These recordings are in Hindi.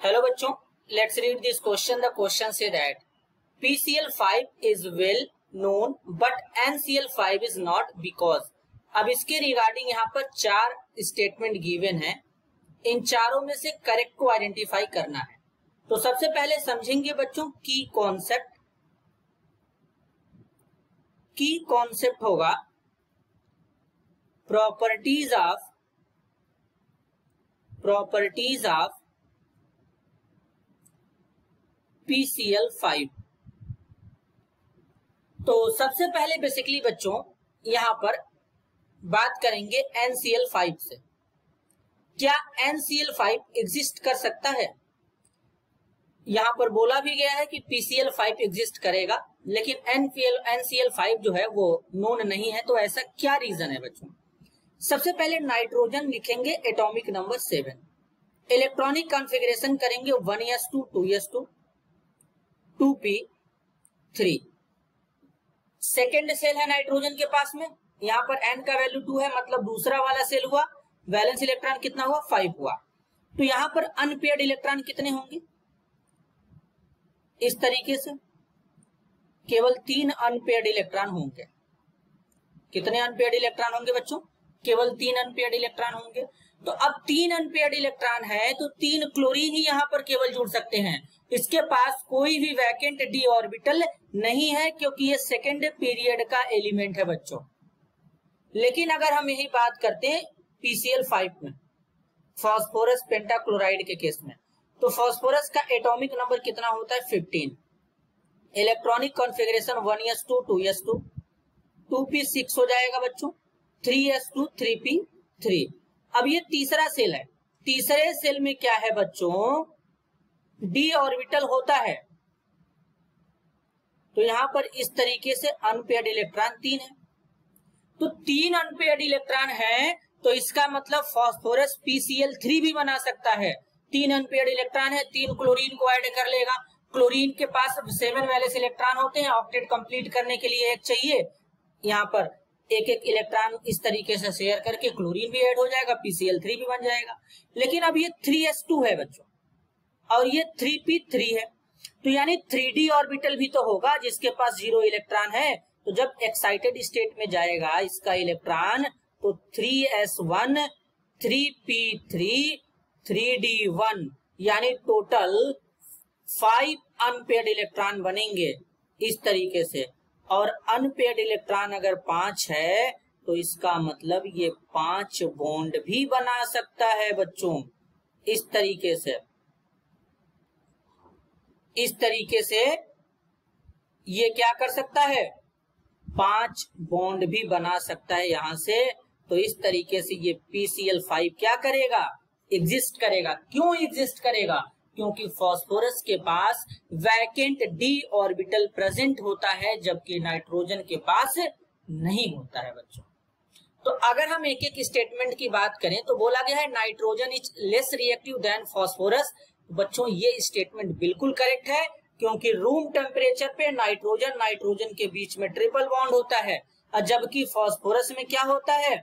Hello बच्चों, let's read this question. The question say that PCl5 is well known but NCl5 is not because. अब इसके रिगार्डिंग यहाँ पर चार स्टेटमेंट गिवन है, इन चारों में से करेक्ट को आइडेंटिफाई करना है। तो सबसे पहले समझेंगे बच्चों की कॉन्सेप्ट। की कॉन्सेप्ट होगा प्रॉपर्टीज ऑफ PCl5। तो सबसे पहले बेसिकली बच्चों यहां पर बात करेंगे NCl5 से। क्या NCl5 एग्जिस्ट कर सकता है? यहां पर बोला भी गया है कि PCl5 एग्जिस्ट करेगा, लेकिन NCl5 जो है वो नोन नहीं है। तो ऐसा क्या रीजन है बच्चों? सबसे पहले नाइट्रोजन लिखेंगे एटॉमिक नंबर 7, इलेक्ट्रॉनिक कॉन्फ़िगरेशन करेंगे 1s2 2s2 2p3। Second cell है नाइट्रोजन के पास में, यहां पर n का वैल्यू 2 है, मतलब दूसरा वाला सेल हुआ, वैलेंस इलेक्ट्रॉन कितना हुआ 5 हुआ। तो यहां पर अनपेयर्ड इलेक्ट्रॉन कितने होंगे? इस तरीके से केवल 3 अनपेयर्ड इलेक्ट्रॉन होंगे। कितने अनपेयर्ड इलेक्ट्रॉन होंगे बच्चों? केवल 3 अनपेयर्ड इलेक्ट्रॉन होंगे। तो अब 3 अनपेयर्ड इलेक्ट्रॉन है तो 3 क्लोरीन ही यहां पर केवल जुड़ सकते हैं। इसके पास कोई भी वैकेंट डी ऑर्बिटल नहीं है, क्योंकि ये सेकेंड पीरियड का एलिमेंट है बच्चों। लेकिन अगर हम यही बात करते हैं PCl5 में, फास्फोरस पेंटाक्लोराइड के केस में, तो फास्फोरस का एटॉमिक नंबर कितना होता है 15, electronic configuration 1s2 2s2 2p6 हो जाएगा बच्चों, 3s2 3p3। अब ये तीसरा सेल है, तीसरे सेल में क्या है बच्चों? डी ऑर्बिटल होता है। तो यहां पर इस तरीके से अनपेयर्ड इलेक्ट्रॉन 3 है। तो 3 अनपेयर्ड इलेक्ट्रॉन है, तो इसका मतलब फास्फोरस PCl3 भी बना सकता है। 3 अनपेयर्ड इलेक्ट्रॉन है, 3 क्लोरीन को ऐड कर लेगा। क्लोरीन के पास 7 वैलेंस इलेक्ट्रॉन होते हैं, ऑक्टेट कंप्लीट करने के लिए एक चाहिए। यहाँ पर एक एक इलेक्ट्रॉन इस तरीके से शेयर करके क्लोरीन भी ऐड हो जाएगा, PCl3 भी बन जाएगा। लेकिन अब ये 3s2 है बच्चों और ये 3p3 है, तो यानी 3d ऑर्बिटल भी तो होगा जिसके पास 0 इलेक्ट्रॉन है। तो जब एक्साइटेड स्टेट में जाएगा इसका इलेक्ट्रॉन, तो 3s1 3p3 3d1, यानी टोटल 5 अनपेयर्ड इलेक्ट्रॉन बनेंगे इस तरीके से। और अनपेयर्ड इलेक्ट्रॉन अगर 5 है तो इसका मतलब ये 5 बॉन्ड भी बना सकता है बच्चों। इस तरीके से ये क्या कर सकता है? 5 बॉन्ड भी बना सकता है यहां से। तो इस तरीके से ये PCl5 क्या करेगा? एग्जिस्ट करेगा। क्यों एग्जिस्ट करेगा? क्योंकि फास्फोरस के पास वैकेंट डी ऑर्बिटल प्रेजेंट होता है, जबकि नाइट्रोजन के पास नहीं होता है बच्चों। तो अगर हम एक एक स्टेटमेंट की बात करें तो बोला गया है nitrogen is less reactive than phosphorus. बच्चों ये स्टेटमेंट बिल्कुल करेक्ट है, क्योंकि रूम टेम्परेचर पे नाइट्रोजन के बीच में ट्रिपल बॉन्ड होता है, और जबकि फास्फोरस में क्या होता है?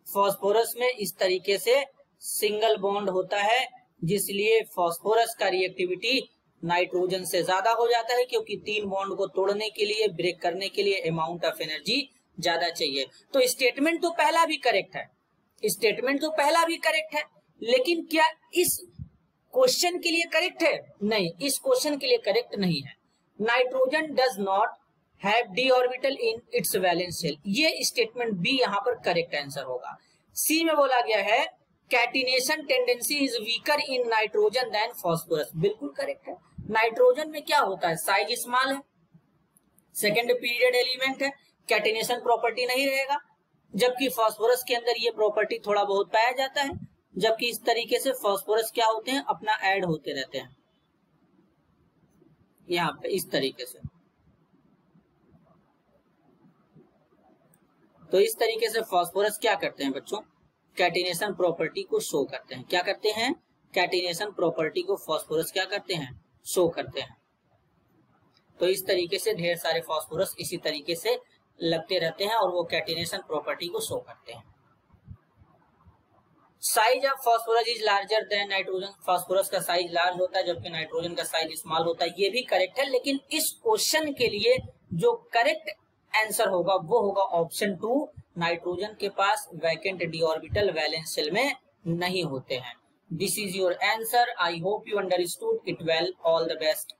फास्फोरस में इस तरीके से सिंगल बॉन्ड होता है, जिसलिए फास्फोरस का रिएक्टिविटी नाइट्रोजन से ज्यादा हो जाता है, क्योंकि 3 बॉन्ड को तोड़ने के लिए, ब्रेक करने के लिए अमाउंट ऑफ एनर्जी ज्यादा चाहिए। तो स्टेटमेंट तो पहला भी करेक्ट है, लेकिन क्या इस क्वेश्चन के लिए करेक्ट है? नहीं, इस क्वेश्चन के लिए करेक्ट नहीं है। Nitrogen does not have d orbital in its valence shell, ये स्टेटमेंट बी यहाँ पर करेक्ट आंसर होगा। सी में बोला गया है catenation tendency is weaker in nitrogen than phosphorus, बिल्कुल करेक्ट है। नाइट्रोजन में क्या होता है? साइज स्मॉल है, सेकेंड पीरियड एलिमेंट है, कैटिनेशन प्रॉपर्टी नहीं रहेगा, जबकि फास्फोरस के अंदर ये प्रॉपर्टी थोड़ा बहुत पाया जाता है। जबकि इस तरीके से फास्फोरस क्या होते हैं? अपना ऐड होते रहते हैं यहाँ पे इस तरीके से। तो इस तरीके से फास्फोरस क्या करते हैं बच्चों? कैटिनेशन प्रॉपर्टी को शो करते हैं। क्या करते हैं? कैटिनेशन प्रॉपर्टी को फास्फोरस क्या करते हैं? शो करते हैं। तो इस तरीके से ढेर सारे फास्फोरस इसी तरीके से लगते रहते हैं और वो कैटिनेशन प्रॉपर्टी को शो करते हैं। Size of phosphorus is larger than nitrogen, phosphorus का साइज लार्ज होता है जबकि नाइट्रोजन का साइज स्मॉल होता है, ये भी करेक्ट है। लेकिन इस क्वेश्चन के लिए जो करेक्ट आंसर होगा वो होगा ऑप्शन 2, नाइट्रोजन के पास vacant D orbital valence shell में नहीं होते हैं। This is your answer. I hope you understood it well. All the best.